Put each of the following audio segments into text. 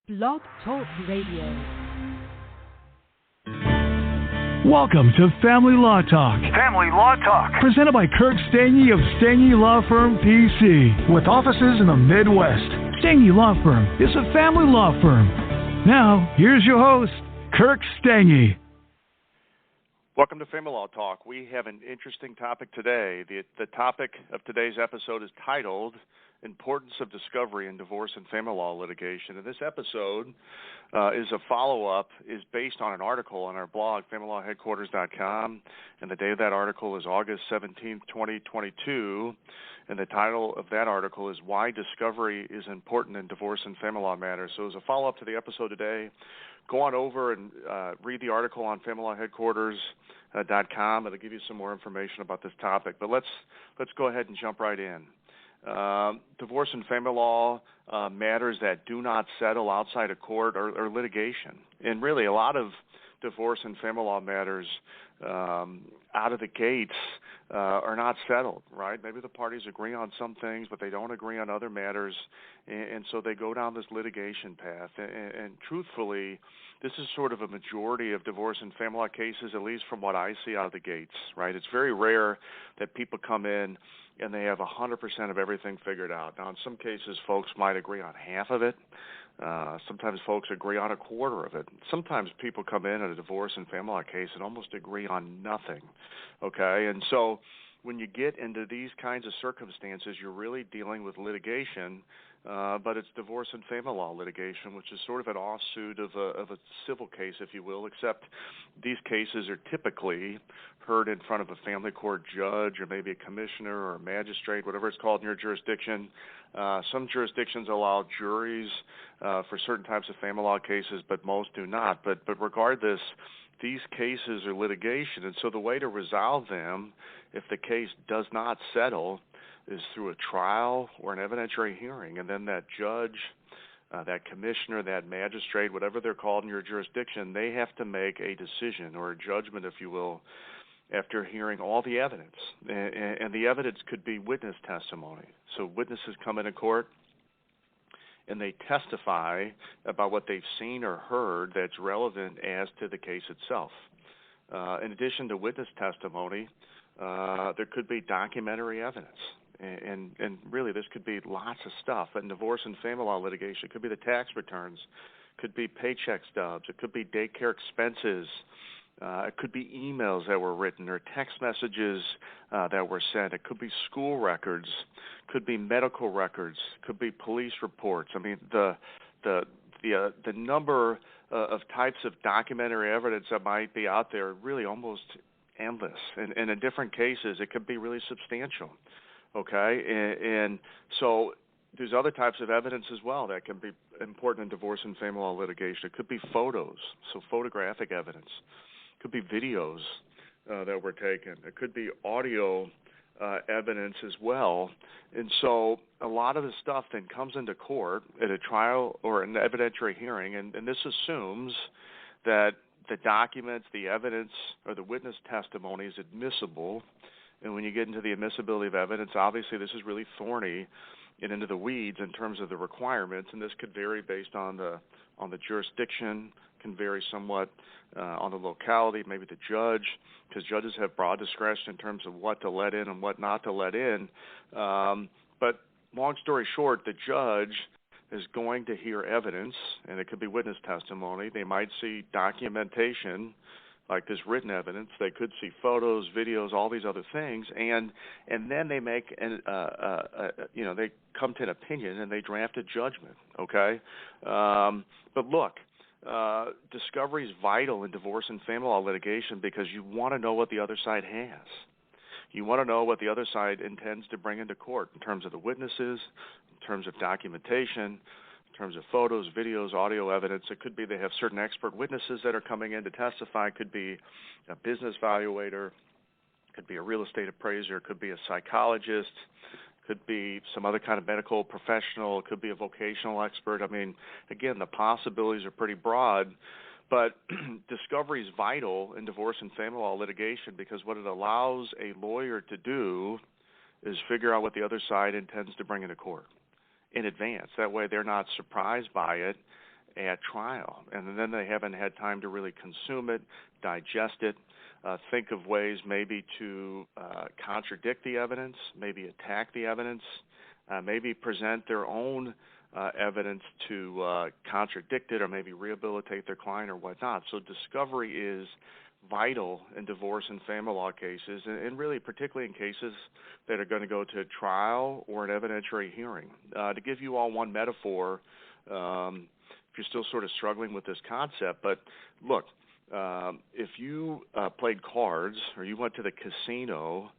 Blog Talk Radio. Welcome to Family Law Talk. Family Law Talk. Presented by Kirk Stange of Stange Law Firm, PC, with offices in the Midwest. Stange Law Firm is a family law firm. Now, here's your host, Kirk Stange. Welcome to Family Law Talk. We have an interesting topic today. The topic of today's episode is titled Importance of Discovery in Divorce and Family Law Litigation. And this episode is a follow-up, is based on an article on our blog, familylawheadquarters.com, and the date of that article is August 17th, 2022, and the title of that article is Why Discovery is Important in Divorce and Family Law Matters. So as a follow-up to the episode today, go on over and read the article on familylawheadquarters.com. It'll give you some more information about this topic. But let's go ahead and jump right in. Divorce and family law matters that do not settle outside of court or litigation. And really, a lot of divorce and family law matters out of the gates are not settled, right? Maybe the parties agree on some things, but they don't agree on other matters, and so they go down this litigation path. And truthfully, this is sort of a majority of divorce and family law cases, at least from what I see out of the gates, right? It's very rare that people come in and they have 100% of everything figured out. Now, in some cases, folks might agree on half of it. Sometimes folks agree on a quarter of it. Sometimes people come in at a divorce and family law case and almost agree on nothing, okay? And so when you get into these kinds of circumstances, you're really dealing with litigation, but it's divorce and family law litigation, which is sort of an offshoot of a civil case, if you will, except these cases are typically heard in front of a family court judge or maybe a commissioner or a magistrate, whatever it's called in your jurisdiction. Some jurisdictions allow juries for certain types of family law cases, but most do not. But regardless, these cases are litigation, and so the way to resolve them, if the case does not settle, is through a trial or an evidentiary hearing, and then that judge, that commissioner, that magistrate, whatever they're called in your jurisdiction, they have to make a decision or a judgment, if you will, after hearing all the evidence. And the evidence could be witness testimony. So witnesses come into court and they testify about what they've seen or heard that's relevant as to the case itself. In addition to witness testimony, there could be documentary evidence. And really, this could be lots of stuff. In divorce and family law litigation, it could be the tax returns, could be paycheck stubs, it could be daycare expenses, it could be emails that were written or text messages that were sent. It could be school records, could be medical records, could be police reports. I mean, the number of types of documentary evidence that might be out there are really almost endless. And in different cases, it could be really substantial. Okay, and so there's other types of evidence as well that can be important in divorce and family law litigation. It could be photos, so photographic evidence. It could be videos that were taken. It could be audio evidence as well. And so a lot of the stuff then comes into court at a trial or an evidentiary hearing, and this assumes that the documents, the evidence, or the witness testimony is admissible. And when you get into the admissibility of evidence, obviously this is really thorny and into the weeds in terms of the requirements, and this could vary based on the jurisdiction, can vary somewhat on the locality, maybe the judge, because judges have broad discretion in terms of what to let in and what not to let in. But long story short, the judge is going to hear evidence, and it could be witness testimony. They might see documentation, like this written evidence. They could see photos, videos, all these other things, and then they make they come to an opinion and they draft a judgment. Okay, but look, discovery is vital in divorce and family law litigation because you want to know what the other side has. You want to know what the other side intends to bring into court in terms of the witnesses, in terms of documentation, in terms of photos, videos, audio evidence. It could be they have certain expert witnesses that are coming in to testify. It could be a business valuator. It could be a real estate appraiser. It could be a psychologist. It could be some other kind of medical professional. It could be a vocational expert. I mean, again, the possibilities are pretty broad. But discovery is vital in divorce and family law litigation because what it allows a lawyer to do is figure out what the other side intends to bring into court in advance. That way they're not surprised by it at trial, and then they haven't had time to really consume it, digest it, think of ways maybe to contradict the evidence, maybe attack the evidence, maybe present their own evidence to contradict it or maybe rehabilitate their client or whatnot. So discovery is vital in divorce and family law cases, and really particularly in cases that are going to go to trial or an evidentiary hearing. To give you all one metaphor, if you're still sort of struggling with this concept, but look, if you played cards or you went to the casino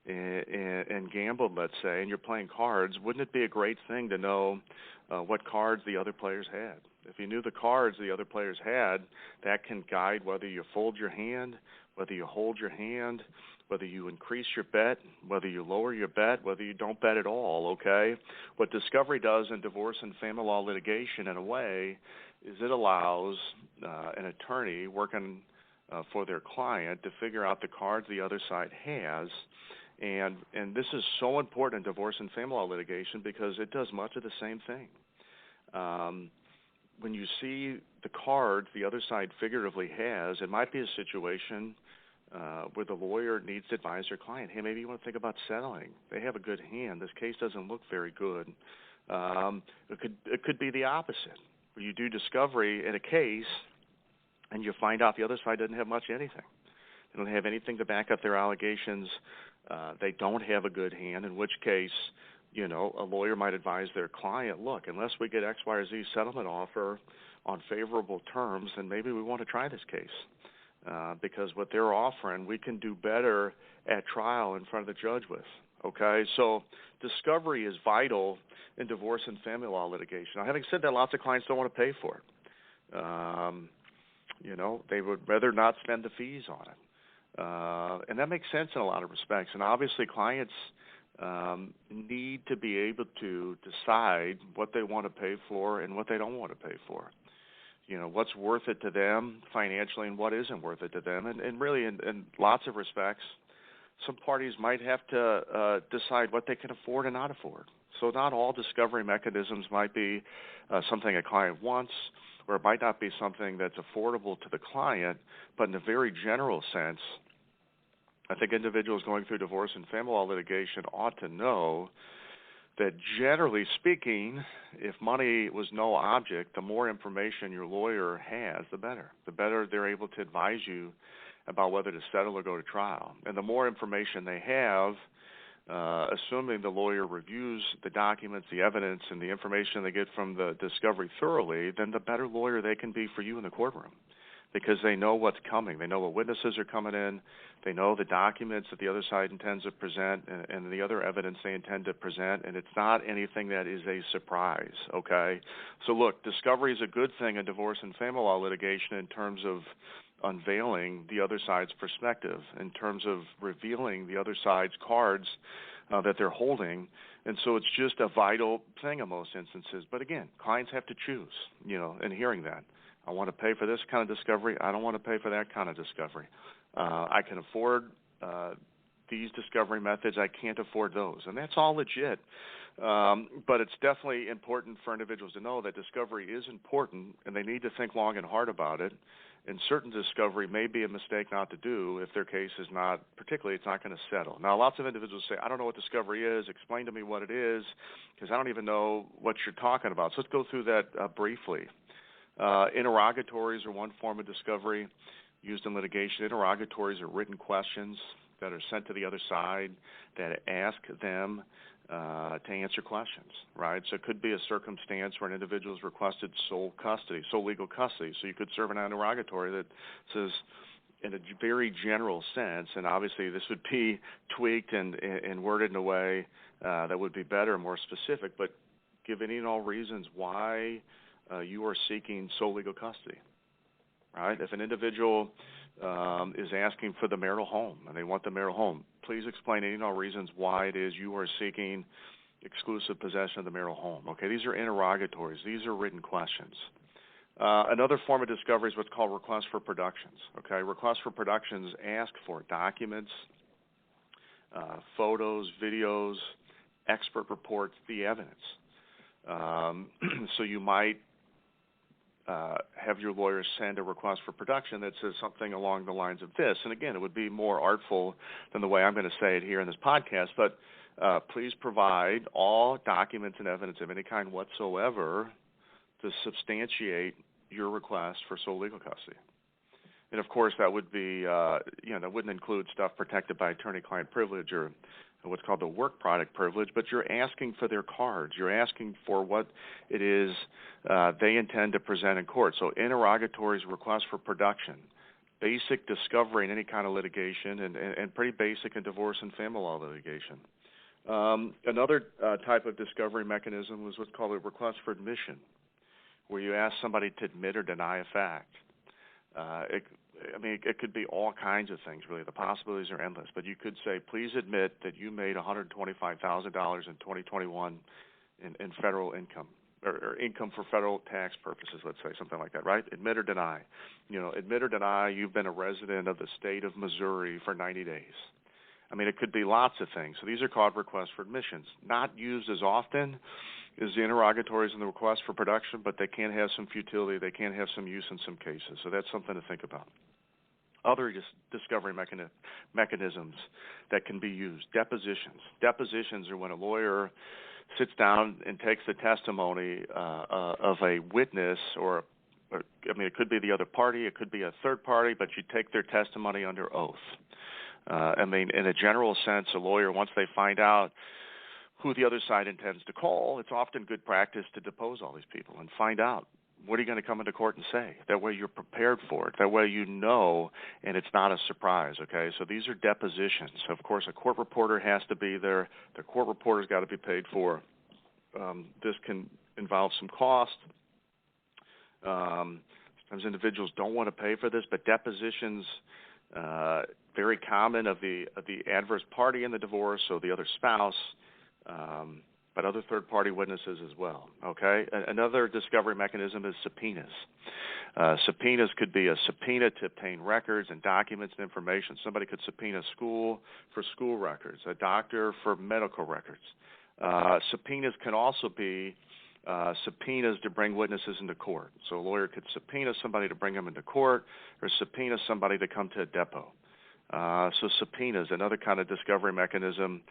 and gambled, let's say, and you're playing cards, wouldn't it be a great thing to know what cards the other players had? If you knew the cards the other players had, that can guide whether you fold your hand, whether you hold your hand, whether you increase your bet, whether you lower your bet, whether you don't bet at all, okay? What discovery does in divorce and family law litigation, in a way, is it allows an attorney working for their client to figure out the cards the other side has. And this is so important in divorce and family law litigation because it does much of the same thing. When you see the cards the other side figuratively has, it might be a situation where the lawyer needs to advise their client, hey, maybe you want to think about settling. They have a good hand. This case doesn't look very good. It could be the opposite, where you do discovery in a case and you find out the other side doesn't have much anything. They don't have anything to back up their allegations. They don't have a good hand, in which case, you know, a lawyer might advise their client, look, unless we get X, Y, or Z settlement offer on favorable terms, then maybe we want to try this case because what they're offering, we can do better at trial in front of the judge with, okay? So discovery is vital in divorce and family law litigation. Now, having said that, lots of clients don't want to pay for it. You know, they would rather not spend the fees on it. And that makes sense in a lot of respects. And obviously clients need to be able to decide what they want to pay for and what they don't want to pay for. You know, what's worth it to them financially and what isn't worth it to them. And really, in lots of respects, some parties might have to decide what they can afford and not afford. So not all discovery mechanisms might be something a client wants, or it might not be something that's affordable to the client, but in a very general sense, I think individuals going through divorce and family law litigation ought to know that generally speaking, if money was no object, the more information your lawyer has, the better. The better they're able to advise you about whether to settle or go to trial. And the more information they have, assuming the lawyer reviews the documents, the evidence, and the information they get from the discovery thoroughly, then the better lawyer they can be for you in the courtroom because they know what's coming. They know what witnesses are coming in. They know the documents that the other side intends to present and the other evidence they intend to present, and it's not anything that is a surprise, okay? So, look, discovery is a good thing in divorce and family law litigation in terms of unveiling the other side's perspective, in terms of revealing the other side's cards that they're holding. And so it's just a vital thing in most instances. But again, clients have to choose, you know, in hearing that. I want to pay for this kind of discovery. I don't want to pay for that kind of discovery. I can afford these discovery methods. I can't afford those. And that's all legit. But it's definitely important for individuals to know that discovery is important, and they need to think long and hard about it. And certain discovery may be a mistake not to do if their case is not, particularly it's not going to settle. Now, lots of individuals say, I don't know what discovery is. Explain to me what it is, because I don't even know what you're talking about. So let's go through that briefly. Interrogatories are one form of discovery used in litigation. Interrogatories are written questions that are sent to the other side that ask them to answer questions, right? So it could be a circumstance where an individual has requested sole legal custody. So you could serve an interrogatory that says, in a very general sense, and obviously this would be tweaked and worded in a way that would be better and more specific, but give any and all reasons why you are seeking sole legal custody, right? If an individual is asking for the marital home and they want the marital home, please explain any and all reasons why it is you are seeking exclusive possession of the marital home. Okay, these are interrogatories. These are written questions. Another form of discovery is what's called requests for productions. Okay, requests for productions ask for documents, photos, videos, expert reports, the evidence. So you might have your lawyer send a request for production that says something along the lines of this. And again, it would be more artful than the way I'm going to say it here in this podcast, but please provide all documents and evidence of any kind whatsoever to substantiate your request for sole legal custody. And of course, that would be, that wouldn't include stuff protected by attorney-client privilege or what's called the work product privilege, but you're asking for their cards. You're asking for what it is they intend to present in court. So interrogatories, requests for production, basic discovery in any kind of litigation, and pretty basic in divorce and family law litigation. Another type of discovery mechanism was what's called a request for admission, where you ask somebody to admit or deny a fact. It could be all kinds of things, really. The possibilities are endless. But you could say, please admit that you made $125,000 in 2021 in federal income, or income for federal tax purposes, let's say, something like that, right? Admit or deny. Admit or deny you've been a resident of the state of Missouri for 90 days. It could be lots of things. So these are called requests for admissions. Not used as often as the interrogatories and the requests for production, but they can have some futility. They can have some use in some cases. So that's something to think about. Other discovery mechanisms that can be used. Depositions. Depositions are when a lawyer sits down and takes the testimony of a witness or it could be the other party, it could be a third party, but you take their testimony under oath. In a general sense, a lawyer, once they find out who the other side intends to call, it's often good practice to depose all these people and find out what are you going to come into court and say. That way you're prepared for it. That way you know and it's not a surprise, okay? So these are depositions. So, of course, a court reporter has to be there. The court reporter's got to be paid for. This can involve some cost. Sometimes individuals don't want to pay for this, but depositions very common of the adverse party in the divorce, so the other spouse, but other third-party witnesses as well, okay? Another discovery mechanism is subpoenas. Subpoenas could be a subpoena to obtain records and documents and information. Somebody could subpoena a school for school records, a doctor for medical records. Subpoenas can also be subpoenas to bring witnesses into court. So a lawyer could subpoena somebody to bring them into court or subpoena somebody to come to a depot. So subpoenas, another kind of discovery mechanism,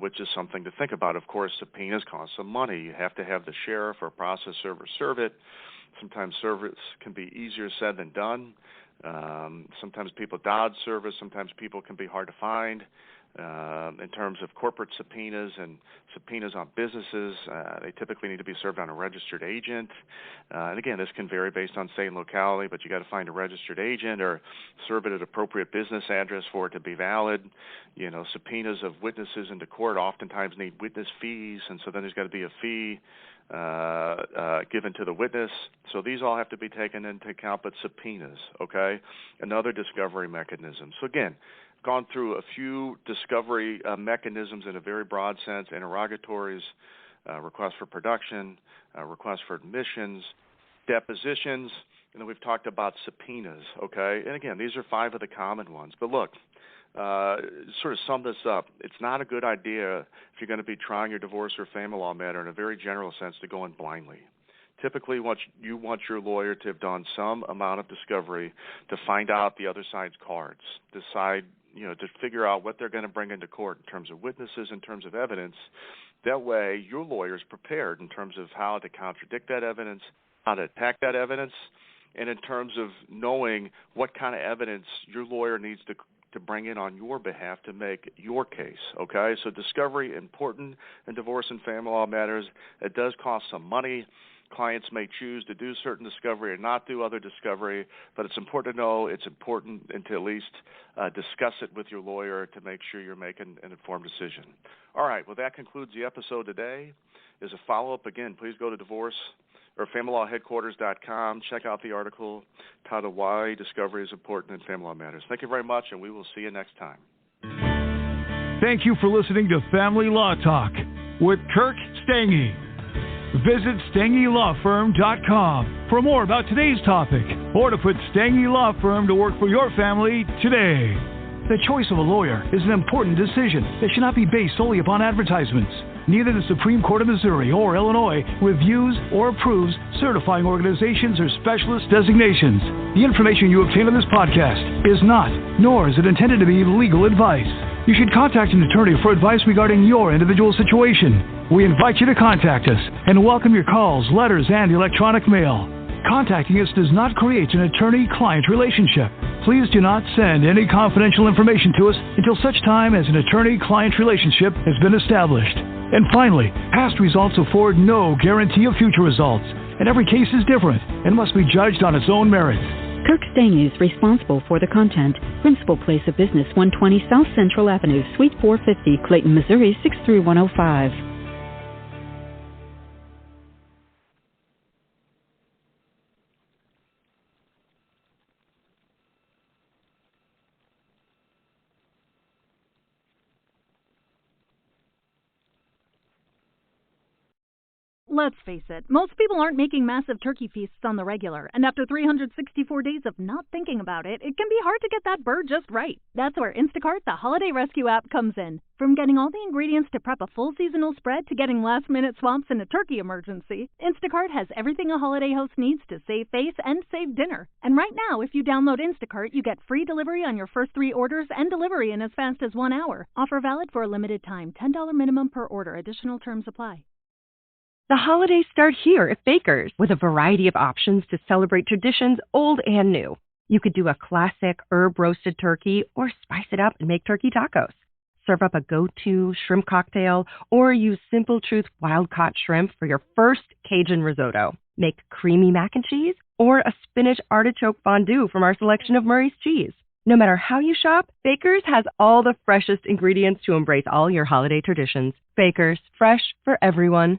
which is something to think about. Of course, subpoenas cost some money. You have to have the sheriff or process server serve it. Sometimes service can be easier said than done. Sometimes people dodge service. Sometimes people can be hard to find. In terms of corporate subpoenas and subpoenas on businesses, they typically need to be served on a registered agent. And again, this can vary based on state and locality, but you got to find a registered agent or serve it at an appropriate business address for it to be valid. Subpoenas of witnesses into court oftentimes need witness fees, and so then there's got to be a fee given to the witness. So these all have to be taken into account, but subpoenas, okay? Another discovery mechanism. So again, gone through a few discovery mechanisms in a very broad sense: interrogatories, requests for production, requests for admissions, depositions, and then we've talked about subpoenas, okay? And again, these are 5 of the common ones. But look, sort of sum this up, it's not a good idea if you're going to be trying your divorce or family law matter in a very general sense to go in blindly. Typically, you want your lawyer to have done some amount of discovery to find out the other side's cards, decide, to figure out what they're going to bring into court in terms of witnesses, in terms of evidence. That way, your lawyer is prepared in terms of how to contradict that evidence, how to attack that evidence, and in terms of knowing what kind of evidence your lawyer needs to bring in on your behalf to make your case, okay? So discovery, important in divorce and family law matters. It does cost some money. Clients may choose to do certain discovery or not do other discovery, but it's important to know, it's important and to at least discuss it with your lawyer to make sure you're making an informed decision. All right, well, that concludes the episode today. As a follow-up, again, please go to familylawheadquarters.com. Check out the article titled Why Discovery is Important in Family Law Matters. Thank you very much, and we will see you next time. Thank you for listening to Family Law Talk with Kirk Stange. Visit StangeLawFirm.com for more about today's topic or to put Stange Law Firm to work for your family today. The choice of a lawyer is an important decision that should not be based solely upon advertisements. Neither the Supreme Court of Missouri or Illinois reviews or approves certifying organizations or specialist designations. The information you obtain on this podcast is not, nor is it intended to be legal advice. You should contact an attorney for advice regarding your individual situation. We invite you to contact us and welcome your calls, letters, and electronic mail. Contacting us does not create an attorney-client relationship. Please do not send any confidential information to us until such time as an attorney-client relationship has been established. And finally, past results afford no guarantee of future results, and every case is different and must be judged on its own merits. Kirk Stange is responsible for the content. Principal place of business, 120 South Central Avenue, Suite 450, Clayton, Missouri, 63105. Let's face it, most people aren't making massive turkey feasts on the regular, and after 364 days of not thinking about it, it can be hard to get that bird just right. That's where Instacart, the holiday rescue app, comes in. From getting all the ingredients to prep a full seasonal spread to getting last-minute swaps in a turkey emergency, Instacart has everything a holiday host needs to save face and save dinner. And right now, if you download Instacart, you get free delivery on your first 3 orders and delivery in as fast as 1 hour. Offer valid for a limited time. $10 minimum per order. Additional terms apply. The holidays start here at Baker's with a variety of options to celebrate traditions old and new. You could do a classic herb-roasted turkey or spice it up and make turkey tacos. Serve up a go-to shrimp cocktail or use Simple Truth wild-caught shrimp for your first Cajun risotto. Make creamy mac and cheese or a spinach artichoke fondue from our selection of Murray's cheese. No matter how you shop, Baker's has all the freshest ingredients to embrace all your holiday traditions. Baker's, fresh for everyone.